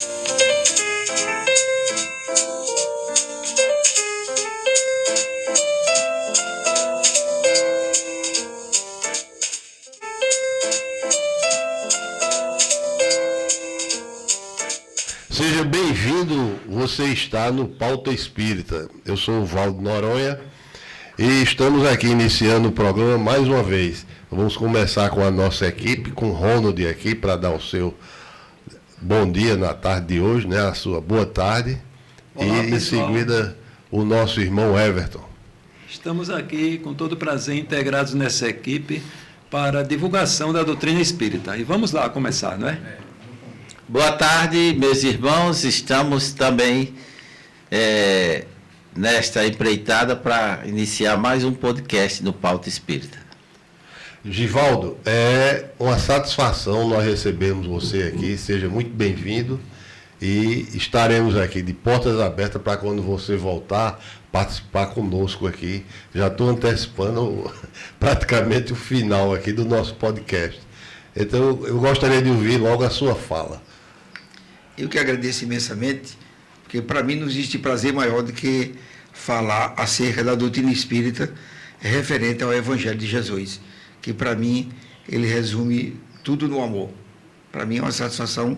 Seja bem-vindo, você está no Pauta Espírita. Eu sou o Valdo Noronha e estamos aqui iniciando o programa mais uma vez. Vamos começar com a nossa equipe, com o Ronald aqui para dar o seu bom dia na tarde de hoje, né? A sua boa tarde. Olá, e em seguida o nosso irmão Everton. Estamos aqui com todo prazer integrados nessa equipe para a divulgação da doutrina espírita. E vamos lá começar, não é? Boa tarde, meus irmãos. Estamos também nesta empreitada para iniciar mais um podcast no Pauta Espírita. Givaldo, é uma satisfação nós recebemos você aqui. Seja muito bem-vindo e estaremos aqui de portas abertas para quando você voltar participar conosco aqui. Já estou antecipando praticamente o final aqui do nosso podcast. Então eu gostaria de ouvir logo a sua fala. Eu que agradeço imensamente, porque para mim não existe prazer maior do que falar acerca da doutrina espírita referente ao Evangelho de Jesus, que para mim ele resume tudo no amor. Para mim é uma satisfação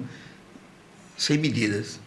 sem medidas.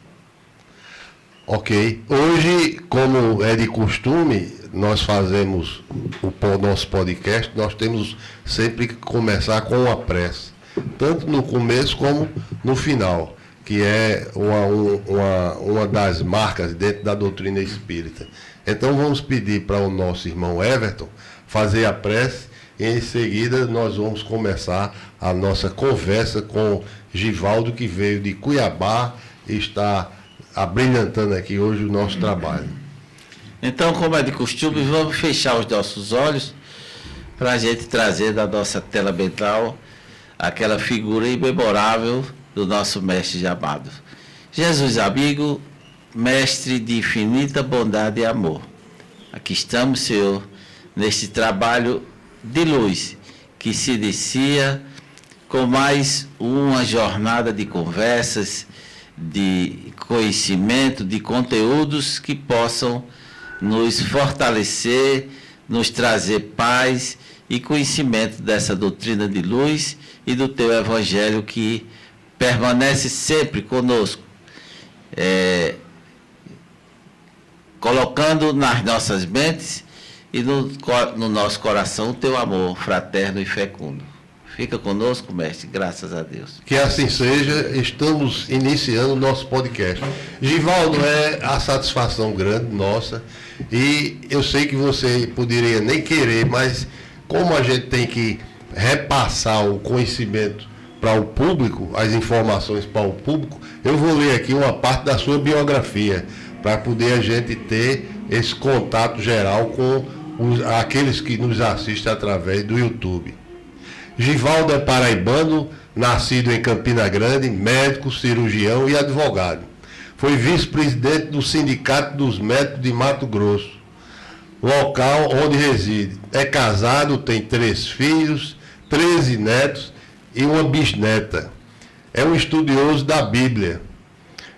Ok. Hoje, como é de costume, nós fazemos o nosso podcast, nós temos sempre que começar com uma prece, tanto no começo como no final, que é uma das marcas dentro da doutrina espírita. Então vamos pedir para o nosso irmão Everton fazer a prece e em seguida nós vamos começar a nossa conversa com Givaldo, que veio de Cuiabá e está abrilhantando aqui hoje o nosso trabalho. Então, como é de costume, vamos fechar os nossos olhos para a gente trazer da nossa tela mental aquela figura imemorável do nosso mestre amado. Jesus amigo, mestre de infinita bondade e amor. Aqui estamos, Senhor, neste trabalho de luz que se inicia com mais uma jornada de conversas, de conhecimento, de conteúdos que possam nos fortalecer, nos trazer paz e conhecimento dessa doutrina de luz e do teu evangelho que permanece sempre conosco, colocando nas nossas mentes e no nosso coração o teu amor fraterno e fecundo. Fica conosco, mestre, graças a Deus. Que assim seja, estamos iniciando o nosso podcast. Givaldo, é a satisfação grande nossa, e eu sei que você poderia nem querer, mas como a gente tem que repassar o conhecimento para o público, as informações para o público, eu vou ler aqui uma parte da sua biografia, para poder a gente ter esse contato geral com aqueles que nos assistem através do YouTube. Givaldo é paraibano, nascido em Campina Grande, médico, cirurgião e advogado. Foi vice-presidente do Sindicato dos Médicos de Mato Grosso, local onde reside. É casado, tem 3 filhos, 13 netos e uma bisneta. É um estudioso da Bíblia.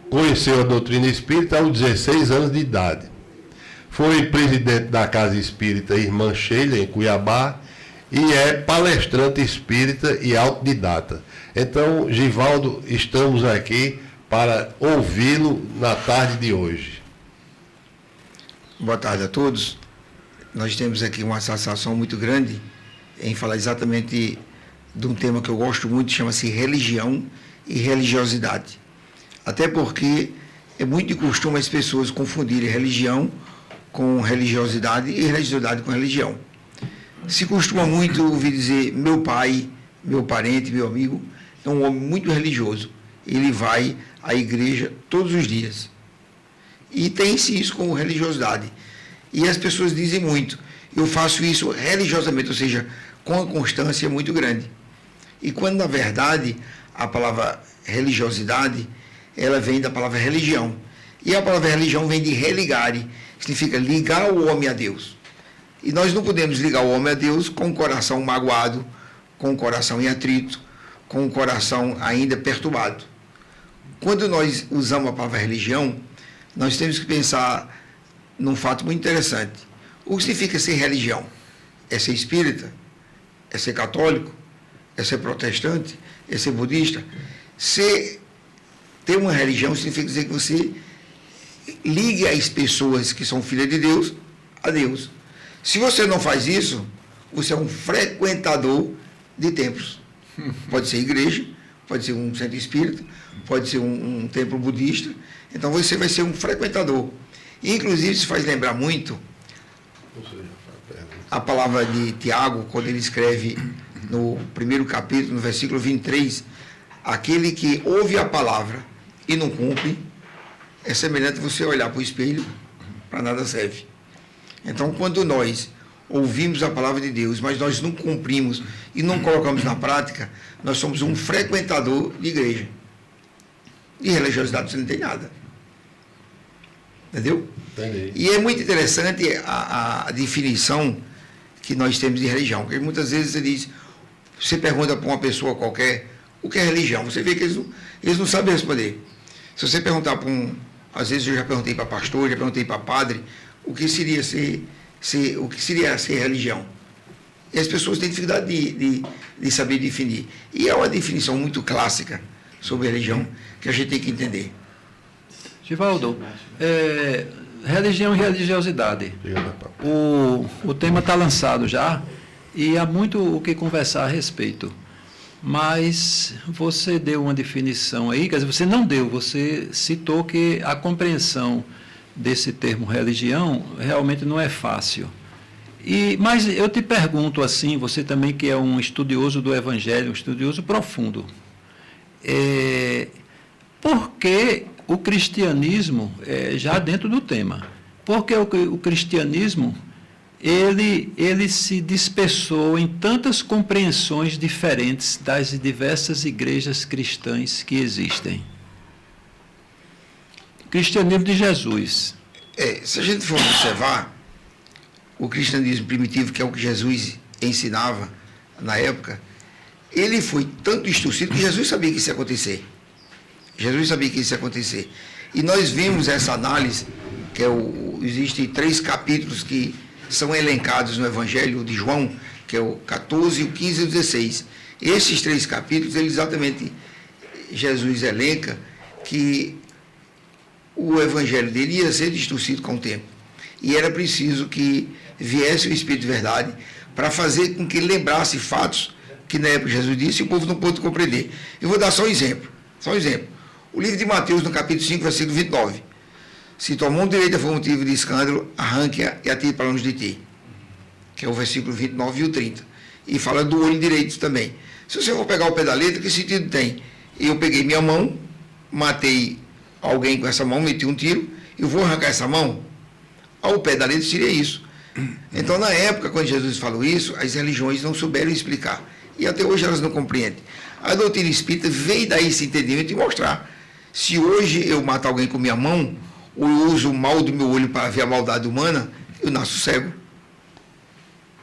Conheceu a doutrina espírita aos 16 anos de idade. Foi presidente da Casa Espírita Irmã Sheila, em Cuiabá, e é palestrante espírita e autodidata. Então, Givaldo, estamos aqui para ouvi-lo na tarde de hoje. Boa tarde a todos. Nós temos aqui uma satisfação muito grande em falar exatamente de um tema que eu gosto muito, chama-se religião e religiosidade. Até porque é muito de costume as pessoas confundirem religião com religiosidade e religiosidade com religião. Se costuma muito ouvir dizer meu pai, meu parente, meu amigo, é um homem muito religioso. Ele vai à igreja todos os dias. E tem-se isso como religiosidade. E as pessoas dizem muito, eu faço isso religiosamente, ou seja, com uma constância muito grande. E quando, na verdade, a palavra religiosidade, ela vem da palavra religião. E a palavra religião vem de religare, que significa ligar o homem a Deus. E nós não podemos ligar o homem a Deus com o coração magoado, com o coração em atrito, com o coração ainda perturbado. quando nós usamos a palavra religião, nós temos que pensar num fato muito interessante. O que significa ser religião? É ser espírita? É ser católico? É ser protestante? É ser budista? Ter uma religião significa dizer que você ligue as pessoas que são filhas de Deus a Deus. Se você não faz isso, você é um frequentador de templos. Pode ser igreja, pode ser um centro espírita, pode ser um templo budista. Então você vai ser um frequentador. E, inclusive, isso faz lembrar muito a palavra de Tiago, quando ele escreve no primeiro capítulo, no versículo 23, aquele que ouve a palavra e não cumpre, é semelhante a você olhar para o espelho, para nada serve. Então, quando nós ouvimos a palavra de Deus, mas nós não cumprimos e não colocamos na prática, nós somos um frequentador de igreja. E religiosidade você não tem nada. Entendeu? Entendi. E é muito interessante a definição que nós temos de religião, porque muitas vezes você pergunta para uma pessoa qualquer o que é religião, você vê que eles não sabem responder. Se você perguntar para às vezes eu já perguntei para pastor, já perguntei para padre, o que seria ser religião? E as pessoas têm dificuldade de saber definir. E é uma definição muito clássica sobre religião que a gente tem que entender. Givaldo, religião e religiosidade. O tema está lançado já e há muito o que conversar a respeito. Mas você deu uma definição aí, quer dizer, você não deu, você citou que a compreensão desse termo religião realmente não é fácil. Mas eu te pergunto assim, você também que é um estudioso do Evangelho, um estudioso profundo, por que o cristianismo, já dentro do tema, por que o cristianismo ele se dispersou em tantas compreensões diferentes das diversas igrejas cristãs que existem? Cristianismo de Jesus. Se a gente for observar, o cristianismo primitivo, que é o que Jesus ensinava na época, ele foi tanto distorcido que Jesus sabia que isso ia acontecer. Jesus sabia que isso ia acontecer. E nós vimos essa análise, que existem 3 capítulos que são elencados no Evangelho de João, que é o 14, o 15 e o 16. Esses 3 capítulos, exatamente, Jesus elenca que o Evangelho dele ia ser distorcido com o tempo. E era preciso que viesse o Espírito de verdade para fazer com que ele lembrasse fatos que na época Jesus disse e o povo não pôde compreender. Eu vou dar só um exemplo. O livro de Mateus, no capítulo 5, versículo 29. Se tua mão direita for motivo de escândalo, arranque-a e atire para longe de ti. Que é o versículo 29 e o 30. E fala do olho direito também. Se você for pegar o pé da letra, que sentido tem? Eu peguei minha mão, matei alguém com essa mão, meti um tiro, eu vou arrancar essa mão? Ao pé da letra seria isso. Então, na época, quando Jesus falou isso, as religiões não souberam explicar. E até hoje elas não compreendem. A doutrina espírita veio daí esse entendimento e mostrar. Se hoje eu mato alguém com minha mão, ou eu uso o mal do meu olho para ver a maldade humana, eu nasço cego.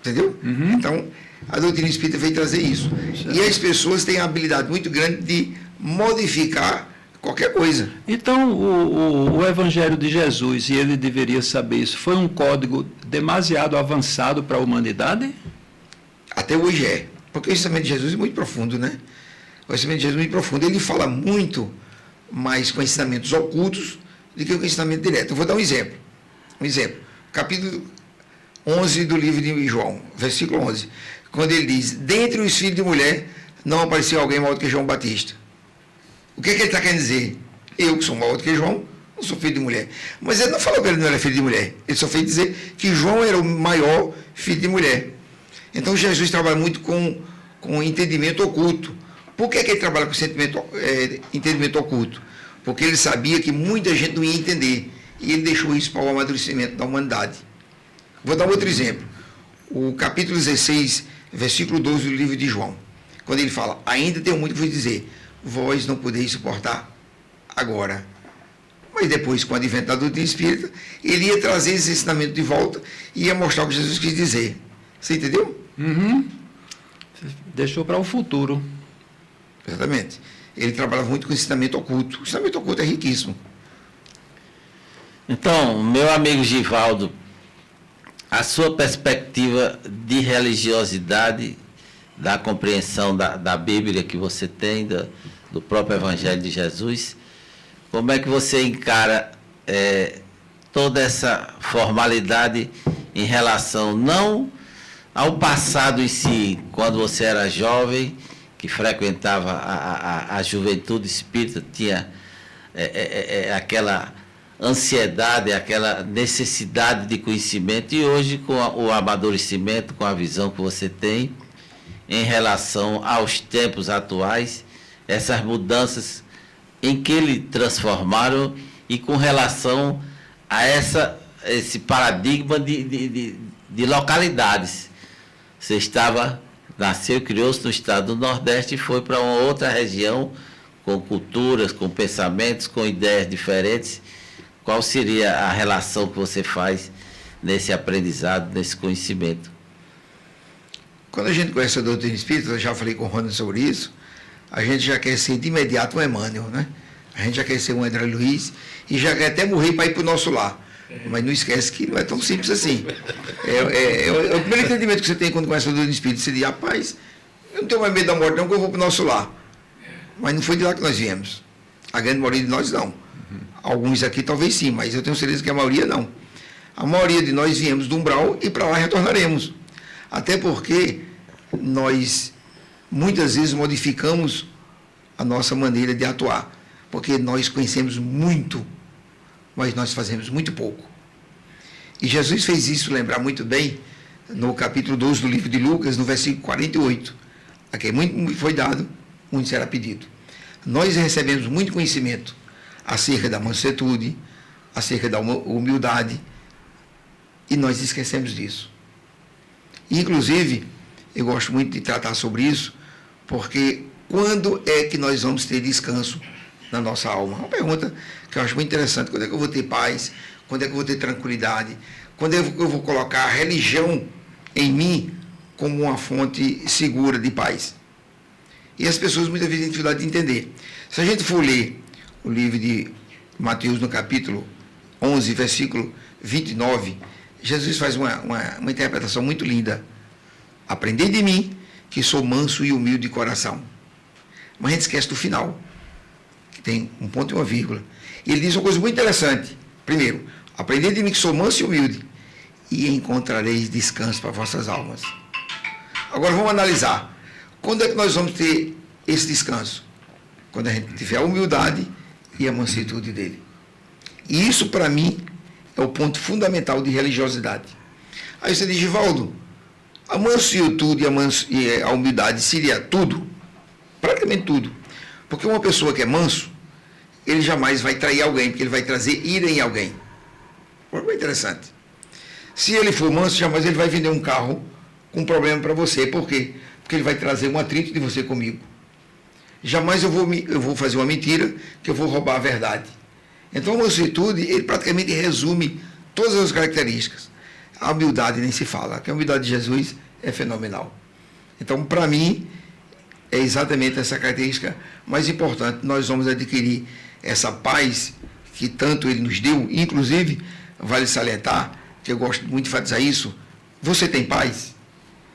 Entendeu? Uhum. Então, a doutrina espírita veio trazer isso. E as pessoas têm a habilidade muito grande de modificar qualquer coisa. Então, o Evangelho de Jesus, e ele deveria saber isso, foi um código demasiado avançado para a humanidade? Até hoje é. Porque o ensinamento de Jesus é muito profundo, né? O ensinamento de Jesus é muito profundo. Ele fala muito mais com ensinamentos ocultos do que o ensinamento direto. Eu vou dar um exemplo. Capítulo 11 do livro de João, versículo 11. Quando ele diz, dentre os filhos de mulher, não apareceu alguém maior do que João Batista. O que ele está querendo dizer? Eu, que sou maior do que João, não sou filho de mulher. Mas ele não falou que ele não era filho de mulher. Ele só fez dizer que João era o maior filho de mulher. Então, Jesus trabalha muito com entendimento oculto. Por que ele trabalha com entendimento oculto? Porque ele sabia que muita gente não ia entender. E ele deixou isso para o amadurecimento da humanidade. Vou dar um outro exemplo. O capítulo 16, versículo 12 do livro de João. Quando ele fala, ainda tenho muito para vos dizer, vós não podeis suportar agora. Mas depois, com o advento da doutrina espírita, ele ia trazer esse ensinamento de volta e ia mostrar o que Jesus quis dizer. Você entendeu? Uhum. Deixou para o futuro. Exatamente. ele trabalhava muito com ensinamento oculto. O ensinamento oculto é riquíssimo. Então, meu amigo Givaldo, a sua perspectiva de religiosidade, da compreensão da Bíblia que você tem, do próprio Evangelho de Jesus, como é que você encara toda essa formalidade em relação não ao passado em si, quando você era jovem, que frequentava a juventude espírita, tinha aquela ansiedade, aquela necessidade de conhecimento, e hoje com o amadurecimento, com a visão que você tem em relação aos tempos atuais, essas mudanças em que ele transformaram e com relação a esse paradigma de localidades. Você nasceu e criou-se no estado do Nordeste e foi para uma outra região com culturas, com pensamentos, com ideias diferentes. Qual seria a relação que você faz nesse aprendizado, nesse conhecimento? Quando a gente conhece a doutrina espírita, eu já falei com o Ronald sobre isso, a gente já quer ser de imediato um Emmanuel, né? A gente já quer ser um André Luiz e já quer até morrer para ir para o nosso lar. Mas não esquece que não é tão simples assim. É o primeiro entendimento que você tem quando conhece a doutrina espírita. Você diz, rapaz, eu não tenho mais medo da morte não, que eu vou para o nosso lar. Mas não foi de lá que nós viemos. A grande maioria de nós não. Alguns aqui talvez sim, mas eu tenho certeza que a maioria não. A maioria de nós viemos do umbral e para lá retornaremos. Até porque nós muitas vezes modificamos a nossa maneira de atuar. Porque nós conhecemos muito, mas nós fazemos muito pouco. E Jesus fez isso lembrar muito bem no capítulo 12 do livro de Lucas, no versículo 48. A quem muito foi dado, muito será pedido. Nós recebemos muito conhecimento acerca da mansuetude, acerca da humildade, e nós esquecemos disso. Inclusive, eu gosto muito de tratar sobre isso, porque quando é que nós vamos ter descanso na nossa alma? Uma pergunta que eu acho muito interessante. Quando é que eu vou ter paz? Quando é que eu vou ter tranquilidade? Quando é que eu vou colocar a religião em mim como uma fonte segura de paz? E as pessoas muitas vezes têm dificuldade de entender. Se a gente for ler o livro de Mateus, no capítulo 11, versículo 29, Jesus faz uma interpretação muito linda. Aprendei de mim, que sou manso e humilde de coração. Mas a gente esquece do final, que tem um ponto e uma vírgula. E ele diz uma coisa muito interessante. Primeiro, aprendei de mim, que sou manso e humilde, e encontrareis descanso para vossas almas. Agora vamos analisar. Quando é que nós vamos ter esse descanso? Quando a gente tiver a humildade e a mansuetude dele. E isso, para mim, é o ponto fundamental de religiosidade. Aí você diz, Givaldo, a mansuetude e a humildade seria tudo? Praticamente tudo. Porque uma pessoa que é manso, ele jamais vai trair alguém, porque ele vai trazer ira em alguém. Muito interessante. Se ele for manso, jamais ele vai vender um carro com problema para você. Por quê? Porque ele vai trazer um atrito de você comigo. Jamais eu vou fazer uma mentira, que eu vou roubar a verdade. Então, a mansuetude, ele praticamente resume todas as características. A humildade nem se fala, que a humildade de Jesus é fenomenal. Então, para mim, é exatamente essa característica mais importante. Nós vamos adquirir essa paz que tanto ele nos deu. Inclusive, vale salientar, que eu gosto muito de enfatizar isso, você tem paz?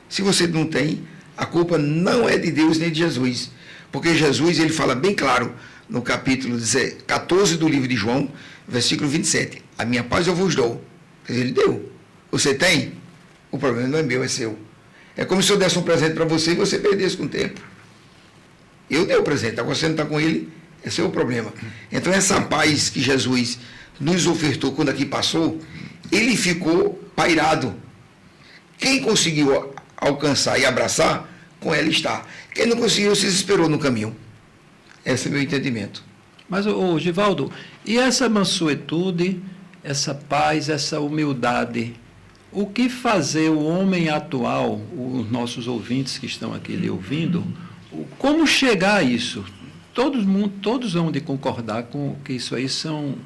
Se você não tem, a culpa não é de Deus nem de Jesus. Porque Jesus, ele fala bem claro, no capítulo 14 do livro de João, versículo 27. A minha paz eu vos dou. Quer dizer, ele deu. Você tem? O problema não é meu, é seu. É como se eu desse um presente para você e você perdesse com o tempo. Eu dei o presente, agora você não está com ele, é seu problema. Então, essa paz que Jesus nos ofertou quando aqui passou, ele ficou pairado. Quem conseguiu alcançar e abraçar, com ela está. Quem não conseguiu, se desesperou no caminho. Esse é o meu entendimento. Mas, Givaldo, e essa mansuetude, essa paz, essa humildade, o que fazer o homem atual, os nossos ouvintes que estão aqui lhe ouvindo, como chegar a isso? Todos vão de concordar com que isso aí são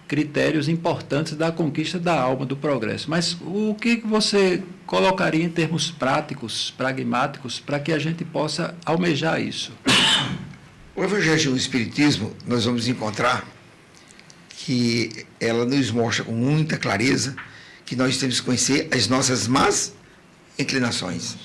critérios importantes da conquista da alma, do progresso. Mas o que você colocaria em termos práticos, pragmáticos, para que a gente possa almejar isso? O Evangelho do Espiritismo, nós vamos encontrar que ela nos mostra com muita clareza que nós temos que conhecer as nossas más inclinações.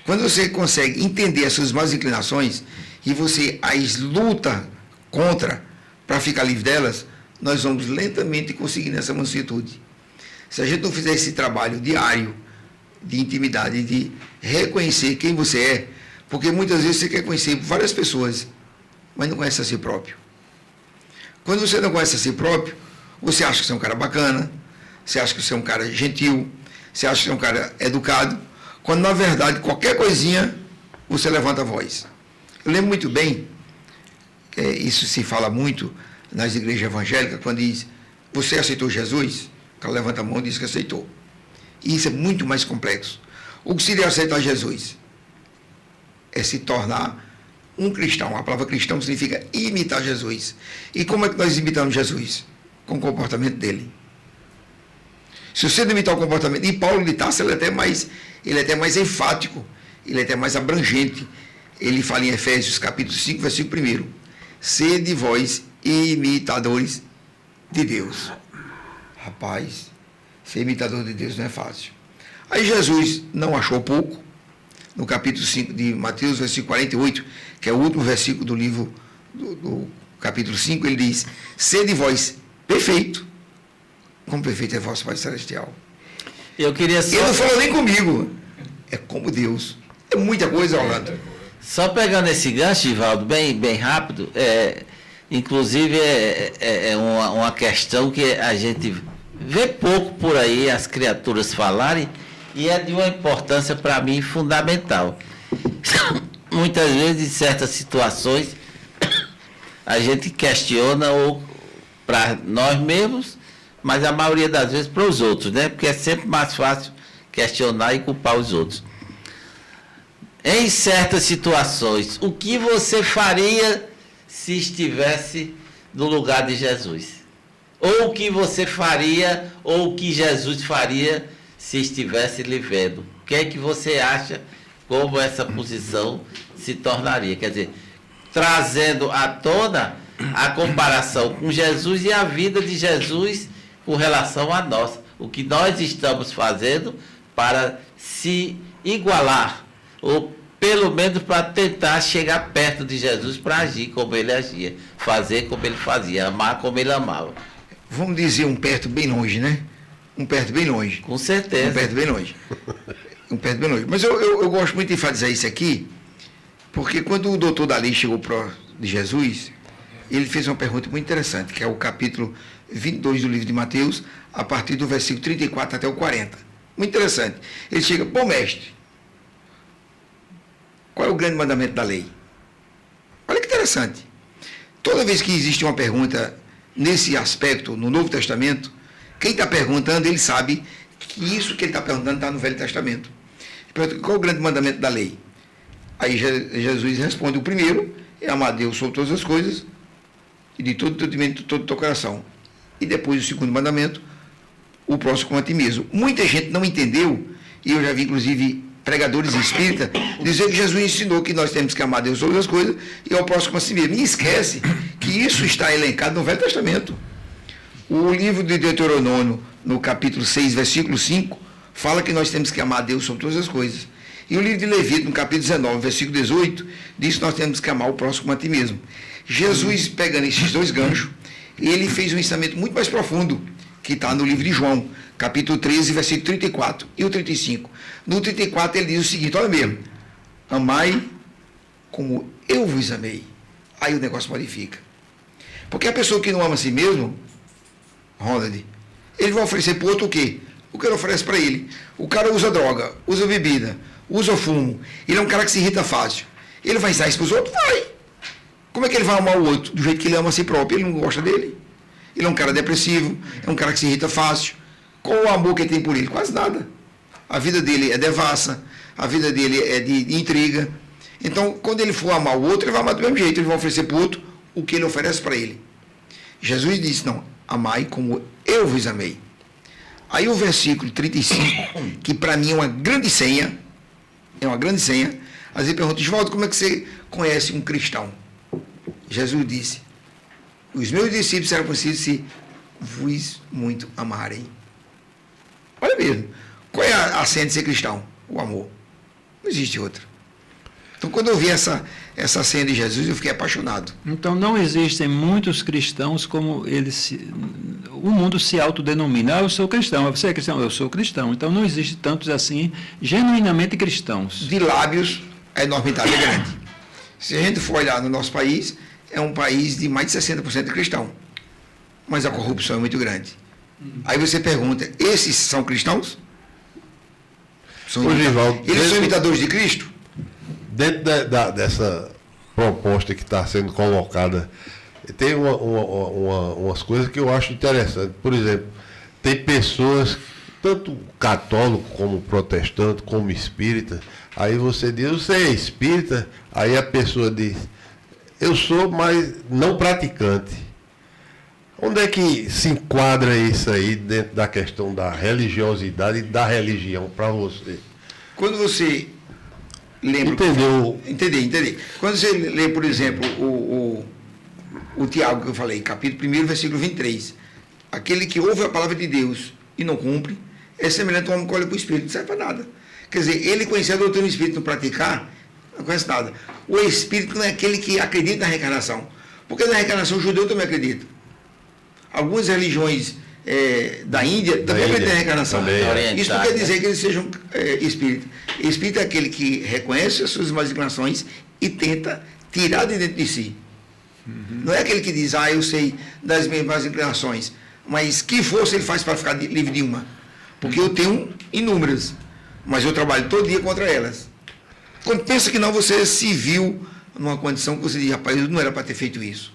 Quando você consegue entender as suas más inclinações e você as luta contra para ficar livre delas, nós vamos lentamente conseguindo essa mansuetude. Se a gente não fizer esse trabalho diário de intimidade, de reconhecer quem você é, porque muitas vezes você quer conhecer várias pessoas, mas não conhece a si próprio. Quando você não conhece a si próprio, você acha que você é um cara bacana, você acha que você é um cara gentil, você acha que você é um cara educado, quando na verdade qualquer coisinha você levanta a voz. Eu lembro muito bem, isso se fala muito nas igrejas evangélicas, quando diz, você aceitou Jesus? O cara levanta a mão e diz que aceitou. E isso é muito mais complexo. O que seria aceitar Jesus? É se tornar um cristão. A palavra cristão significa imitar Jesus. E como é que nós imitamos Jesus? Com o comportamento dele. Se você não imitar o comportamento... E Paulo de Tarso, ele é até mais enfático, ele é até mais abrangente. Ele fala em Efésios capítulo 5, versículo 1. Sede vós imitadores de Deus. Rapaz, ser imitador de Deus não é fácil. Aí Jesus não achou pouco. No capítulo 5 de Mateus, versículo 48, que é o último versículo do livro do capítulo 5, ele diz, sede vós perfeito, como perfeito é vosso Pai Celestial. Eu queria só... Ele não falou nem comigo, é como Deus. É muita coisa, Orlando. Só pegando esse gancho, Givaldo, bem rápido, inclusive é uma questão que a gente vê pouco por aí as criaturas falarem, e é de uma importância para mim fundamental. Muitas vezes, em certas situações, a gente questiona ou para nós mesmos, mas a maioria das vezes para os outros, né? Porque é sempre mais fácil questionar e culpar os outros. Em certas situações, o que você faria se estivesse no lugar de Jesus? Ou o que você faria, ou o que Jesus faria se estivesse lhe vendo? O que é que você acha como essa posição se tornaria? Quer dizer, trazendo à tona a comparação com Jesus e a vida de Jesus com relação a nós. O que nós estamos fazendo para se igualar, ou pelo menos para tentar chegar perto de Jesus, para agir como ele agia, fazer como ele fazia, amar como ele amava. Vamos dizer um perto bem longe, né? Um perto bem longe. Com certeza. Um perto bem longe. Um perto bem longe. Mas eu gosto muito de enfatizar isso aqui, porque quando o doutor Dalí chegou de Jesus, ele fez uma pergunta muito interessante, que é o capítulo 22 do livro de Mateus, a partir do versículo 34 até o 40. Muito interessante. Ele chega, bom mestre, qual é o grande mandamento da lei? Olha que interessante. Toda vez que existe uma pergunta nesse aspecto, no Novo Testamento, quem está perguntando, ele sabe que isso que ele está perguntando está no Velho Testamento. Qual é o grande mandamento da lei? Aí Jesus responde, o primeiro é amar a Deus sobre todas as coisas, e de todo o teu entendimento, de todo o teu coração. E depois o segundo mandamento, o próximo como a ti mesmo. Muita gente não entendeu, e eu já vi inclusive pregadores espíritas dizer que Jesus ensinou que nós temos que amar a Deus sobre as coisas e ao próximo como a si mesmo. E esquece que isso está elencado no Velho Testamento. O livro de Deuteronômio, no capítulo 6, versículo 5, fala que nós temos que amar a Deus sobre todas as coisas. E o livro de Levítico, no capítulo 19, versículo 18, diz que nós temos que amar o próximo como a ti mesmo. Jesus, pegando esses dois ganchos, ele fez um ensinamento muito mais profundo, que está no livro de João, capítulo 13, versículo 34 e o 35. No 34 ele diz o seguinte, olha mesmo, amai como eu vos amei. Aí o negócio modifica. Porque a pessoa que não ama a si mesmo, Ronald, ele vai oferecer para o outro o quê? O que ele oferece para ele. O cara usa droga, usa bebida, usa fumo. Ele é um cara que se irrita fácil. Ele vai ensinar isso para os outros? Vai. Como é que ele vai amar o outro? Do jeito que ele ama a si próprio. Ele não gosta dele. Ele é um cara depressivo, é um cara que se irrita fácil. Qual o amor que ele tem por ele? Quase nada. A vida dele é devassa, a vida dele é de intriga. Então, quando ele for amar o outro, ele vai amar do mesmo jeito. Ele vai oferecer para o outro o que ele oferece para ele. Jesus disse, não, amai como eu vos amei. Aí o versículo 35, que para mim é uma grande senha, às vezes pergunta, Osvaldo, como é que você conhece um cristão? Jesus disse, os meus discípulos serão conhecidos se vos muito amarem. Olha mesmo, qual é a senha de ser cristão? O amor. Não existe outra. Então, quando eu vi essa senha de Jesus, eu fiquei apaixonado. Então, não existem muitos cristãos como o mundo se autodenomina. Eu sou cristão. Você é cristão? Eu sou cristão. Então, não existe tantos assim, genuinamente cristãos. De lábios, a enormidade é grande. Se a gente for olhar no nosso país, é um país de mais de 60% cristão. Mas a corrupção é muito grande. Aí você pergunta, esses são cristãos? Eles são imitadores de Cristo? Dentro dessa proposta que está sendo colocada, tem umas coisas que eu acho interessantes. Por exemplo, tem pessoas, tanto católico como protestante, como espírita, aí você diz, você é espírita, aí a pessoa diz, eu sou, mas não praticante. Onde é que se enquadra isso aí dentro da questão da religiosidade e da religião para você? Quando você lembra... Entendeu? Entendi. Quando você lê, por exemplo, o Tiago que eu falei, capítulo 1, versículo 23, aquele que ouve a palavra de Deus e não cumpre, é semelhante a um homem que olha para o Espírito, não serve para nada. Quer dizer, ele conhecer a doutrina do Espírito e não praticar, não conhece nada. O Espírito não é aquele que acredita na reencarnação. Porque na reencarnação o judeu também acredita. Algumas religiões da Índia também acreditam na reencarnação. Isso não quer dizer que eles sejam espíritas. Espírito é aquele que reconhece as suas más inclinações e tenta tirar de dentro de si. Não é aquele que diz, eu sei das minhas más inclinações, mas que força ele faz para ficar livre de uma? Porque eu tenho inúmeras, mas eu trabalho todo dia contra elas. Quando pensa que não, você se viu numa condição que você diz, rapaz, eu não era para ter feito isso.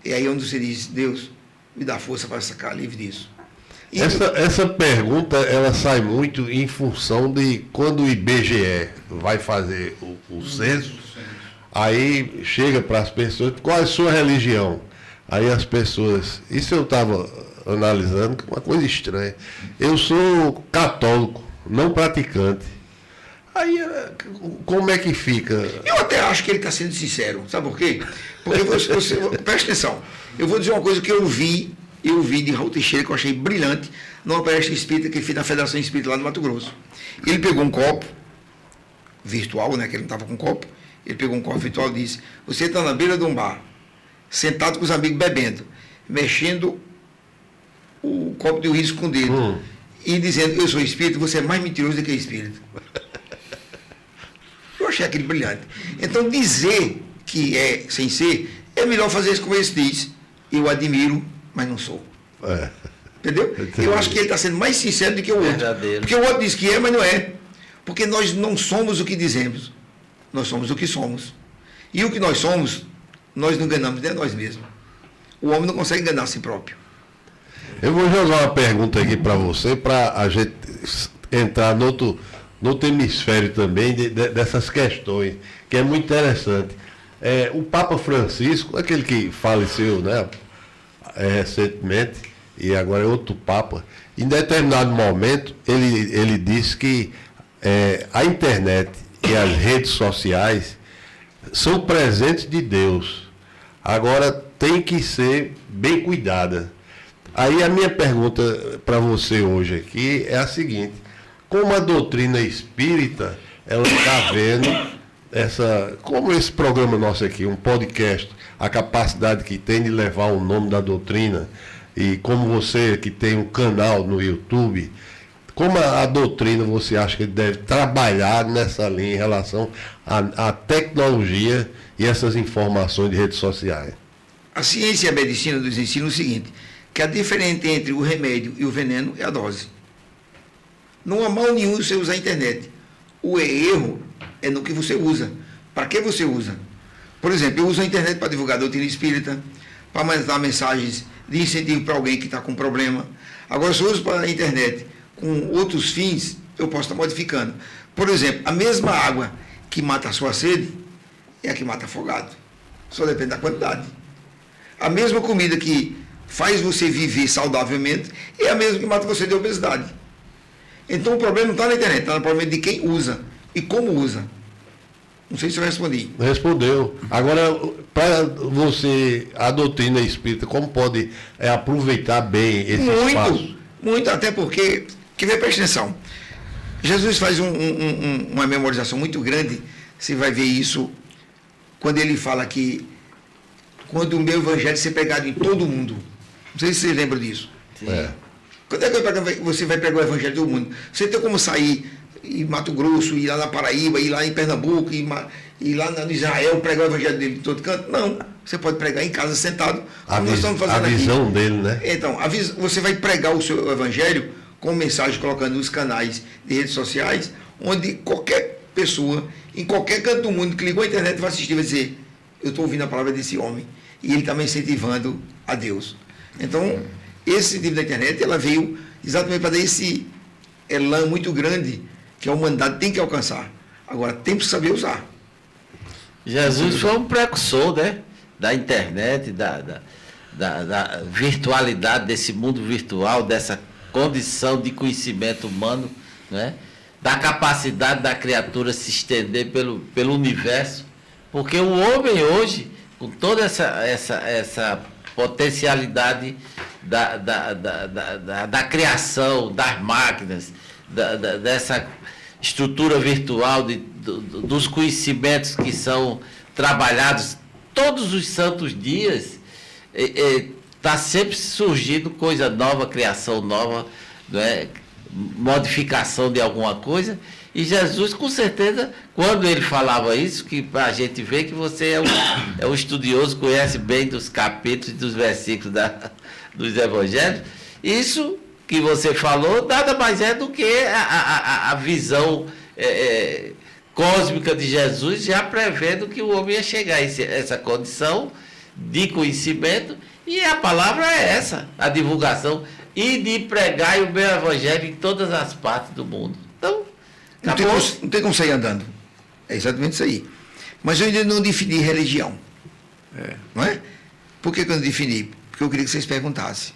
E aí onde você diz, Deus, me dá força para ficar livre disso. E essa pergunta, ela sai muito em função de quando o IBGE vai fazer o censo, aí chega para as pessoas, qual é a sua religião? Aí as pessoas, isso eu estava analisando, uma coisa estranha. Eu sou católico, não praticante. Aí, como é que fica? Eu até acho que ele está sendo sincero. Sabe por quê? Porque você presta atenção. Eu vou dizer uma coisa que eu vi de Raul Teixeira, que eu achei brilhante, numa palestra espírita que ele fez na Federação Espírita lá no Mato Grosso. Ele pegou um copo virtual, né, que ele não estava com copo, ele pegou um copo virtual e disse, você está na beira de um bar, sentado com os amigos bebendo, mexendo o copo de uísque com o dedo, e dizendo, eu sou espírito, você é mais mentiroso do que espírito. Eu achei aquilo brilhante. Então, dizer que é sem ser, é melhor fazer isso como ele diz. Eu admiro, mas não sou. Entendeu? Eu acho que ele está sendo mais sincero do que o outro. Verdadeiro. Porque o outro diz que é, mas não é. Porque nós não somos o que dizemos. Nós somos o que somos. E o que nós somos, nós não enganamos nem a nós mesmos. O homem não consegue enganar a si próprio. Eu vou jogar uma pergunta aqui para você, para a gente entrar no outro hemisfério também dessas questões, que é muito interessante. O Papa Francisco, aquele que faleceu, né, recentemente, e agora é outro Papa, em determinado momento ele disse que a internet e as redes sociais são presentes de Deus. Agora tem que ser bem cuidada. Aí a minha pergunta para você hoje aqui é a seguinte: como a doutrina espírita, ela está vendo como esse programa nosso aqui, um podcast, a capacidade que tem de levar o nome da doutrina, e como você que tem um canal no YouTube, como a doutrina você acha que deve trabalhar nessa linha em relação à tecnologia e essas informações de redes sociais? A ciência e a medicina nos ensinam o seguinte, que a diferença entre o remédio e o veneno é a dose. Não há mal nenhum você usar a internet. O erro é no que você usa. Para que você usa? Por exemplo, eu uso a internet para divulgar a doutrina espírita, para mandar mensagens de incentivo para alguém que está com problema. Agora, se eu uso para a internet com outros fins, eu posso estar modificando. Por exemplo, a mesma água que mata a sua sede é a que mata afogado. Só depende da quantidade. A mesma comida que faz você viver saudavelmente é a mesma que mata você de obesidade. Então o problema não está na internet, está no problema de quem usa e como usa. Não sei se eu respondi. Respondeu. Agora, para você, a doutrina espírita, como pode aproveitar bem esse espaço? Muito, até porque, preste atenção, Jesus faz uma memorização muito grande, você vai ver isso quando ele fala que quando o meu evangelho ser pregado em todo mundo. Não sei se você lembra disso. É. Quando é que você vai pregar o evangelho em todo mundo? Você tem como sair em Mato Grosso, ir lá na Paraíba, ir lá em Pernambuco, ir lá no Israel, pregar o evangelho dele em todo canto? Não. Você pode pregar em casa sentado, como nós estamos fazendo aqui. A visão dele, né? Então, você vai pregar o seu evangelho com mensagem colocando nos canais de redes sociais, onde qualquer pessoa, em qualquer canto do mundo que ligou a internet vai assistir e vai dizer, eu estou ouvindo a palavra desse homem. E ele está me incentivando a Deus. Então, esse sentido da internet, ela veio exatamente para dar esse elan muito grande que a humanidade tem que alcançar. Agora, tem que saber usar. Jesus foi um precursor, né? Da internet, da virtualidade, desse mundo virtual, dessa condição de conhecimento humano, né? Da capacidade da criatura se estender pelo universo. Porque o homem hoje, com toda essa potencialidade da criação, das máquinas, dessa estrutura virtual, dos conhecimentos que são trabalhados todos os santos dias, está sempre surgindo coisa nova, criação nova, não é? Modificação de alguma coisa. E Jesus, com certeza, quando ele falava isso, que a gente vê que você é um estudioso, conhece bem dos capítulos e dos versículos dos evangelhos, isso que você falou nada mais é do que a visão cósmica de Jesus, já prevendo que o homem ia chegar a essa condição de conhecimento, e a palavra é essa, a divulgação, e de pregar o meu evangelho em todas as partes do mundo. Então, não tem como sair andando. É exatamente isso aí. Mas eu ainda não defini religião. Não é? Por que eu não defini? Porque eu queria que vocês perguntassem.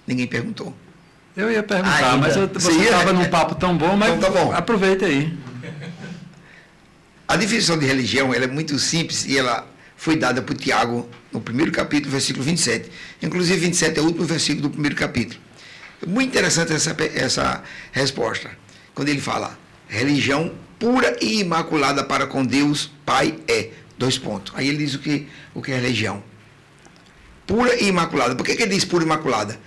Ninguém perguntou. Eu ia perguntar, mas você estava num papo tão bom, mas então, tá bom. Aproveita aí. A definição de religião ela é muito simples e ela foi dada por Tiago no primeiro capítulo, versículo 27. Inclusive, 27 é o último versículo do primeiro capítulo. Muito interessante essa resposta. Quando ele fala, religião pura e imaculada para com Deus, Pai é. 2 pontos. Aí ele diz o que é religião. Pura e imaculada. Por que ele diz pura e imaculada?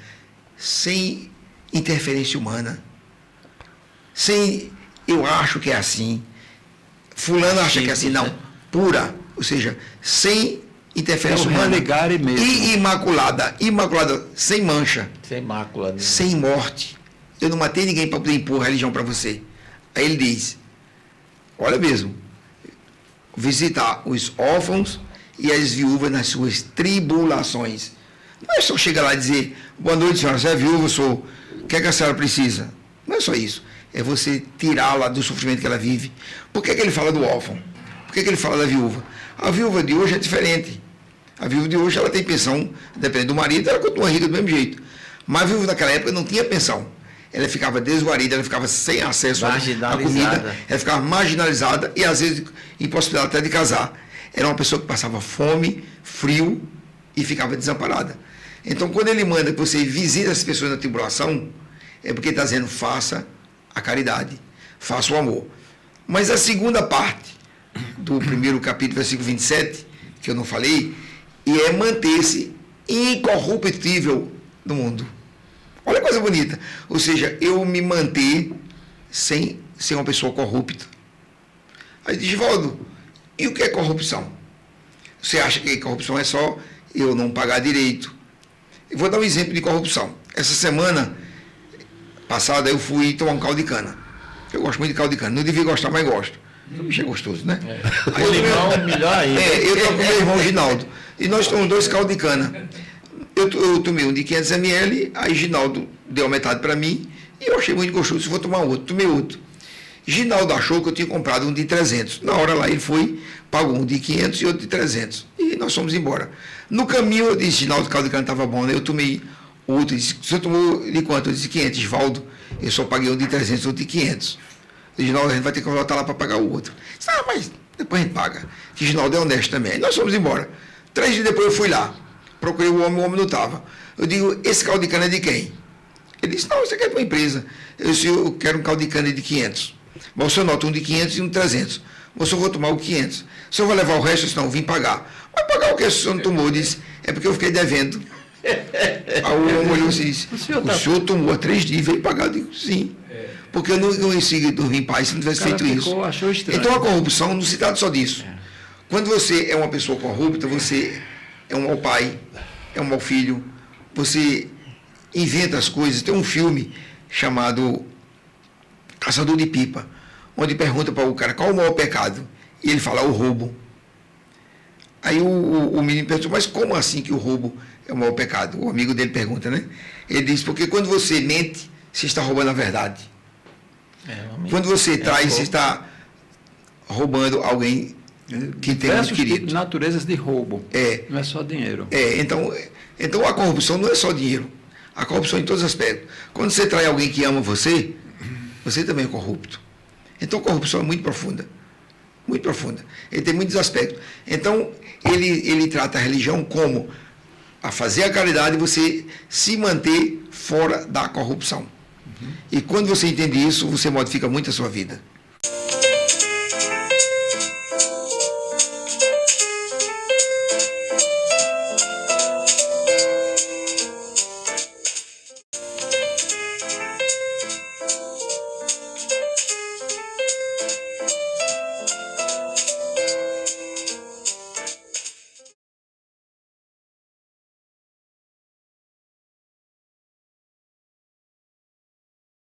Sem interferência humana. Sem, eu acho que é assim. Fulano acha que é assim. Não. Pura. Ou seja, sem interferência humana. E imaculada. Imaculada, sem mancha. Sem mácula. Né? Sem morte. Eu não matei ninguém para poder impor religião para você. Aí ele diz, olha mesmo, visitar os órfãos e as viúvas nas suas tribulações. Não é só chegar lá e dizer, boa noite, senhora, você é viúva, eu sou. O que é que a senhora precisa? Não é só isso. É você tirá-la do sofrimento que ela vive. Por que ele fala do órfão? Por que ele fala da viúva? A viúva de hoje é diferente. A viúva de hoje ela tem pensão, dependendo do marido, ela continua rica do mesmo jeito. Mas a viúva naquela época não tinha pensão. Ela ficava desguarida, ela ficava sem acesso à comida, ela ficava marginalizada e às vezes impossibilitada até de casar. Era uma pessoa que passava fome, frio e ficava desamparada. Então, quando ele manda que você visite as pessoas na tribulação, é porque ele está dizendo, faça a caridade, faça o amor. Mas a segunda parte do primeiro capítulo, versículo 27, que eu não falei, e é manter-se incorruptível no mundo. Olha que coisa bonita. Ou seja, eu me manter sem ser uma pessoa corrupta. Aí diz, Valdo, e o que é corrupção? Você acha que corrupção é só eu não pagar direito? Eu vou dar um exemplo de corrupção. Essa semana passada eu fui tomar um caldo de cana. Eu gosto muito de caldo de cana. Não devia gostar, mas gosto. O bicho é gostoso, né? Aí o limão, melhor ainda. Eu estou com meu irmão Ginaldo. E nós tomamos 2 caldos de cana. Eu tomei um de 500 ml, aí Ginaldo deu a metade para mim, e eu achei muito gostoso, se vou tomar outro, tomei outro. Ginaldo achou que eu tinha comprado um de 300. Na hora lá ele foi, pagou um de 500 e outro de 300. E nós fomos embora. No caminho eu disse, Ginaldo, o caldo de cana estava bom, né? Eu tomei outro, disse, você tomou de quanto? Eu disse 500, Valdo, eu só paguei um de 300, outro de 500. Reginaldo, a gente vai ter que voltar lá para pagar o outro. Disse, mas depois a gente paga. Reginaldo é honesto também. Aí nós fomos embora. 3 dias depois eu fui lá. Procurei o homem não estava. Eu digo, esse caldo de cana é de quem? Ele disse, não, isso aqui é de uma empresa. Eu disse, eu quero um caldo de cana de 500. Mas o senhor nota um de 500 e um de 300. O senhor vou tomar o 500. O senhor vai levar o resto? Eu disse, não, eu vim pagar. Mas pagar o que o senhor não tomou? Eu disse, é porque eu fiquei devendo. Aí o homem olhou e disse, o senhor tomou há 3 dias e veio pagar? Eu digo, sim. Porque eu não consegui dormir em paz se não tivesse feito isso. Achou estranho. Então a corrupção não se trata só disso. Quando você é uma pessoa corrupta, você é um mau pai, é um mau filho, você inventa as coisas. Tem um filme chamado Caçador de Pipa, onde pergunta para o cara qual o maior pecado. E ele fala, o roubo. Aí o menino perguntou, mas como assim que o roubo é o maior pecado? O amigo dele pergunta, né? Ele diz, porque quando você mente, você está roubando a verdade. Quando você trai, você está roubando alguém que tem muito querido. Naturezas de roubo. Não é só dinheiro. Então a corrupção não é só dinheiro. A corrupção em todos os aspectos. Quando você trai alguém que ama você, você também é corrupto. Então a corrupção é muito profunda. Muito profunda. Ele tem muitos aspectos. Então, ele trata a religião como a fazer a caridade e você se manter fora da corrupção. E quando você entende isso, você modifica muito a sua vida.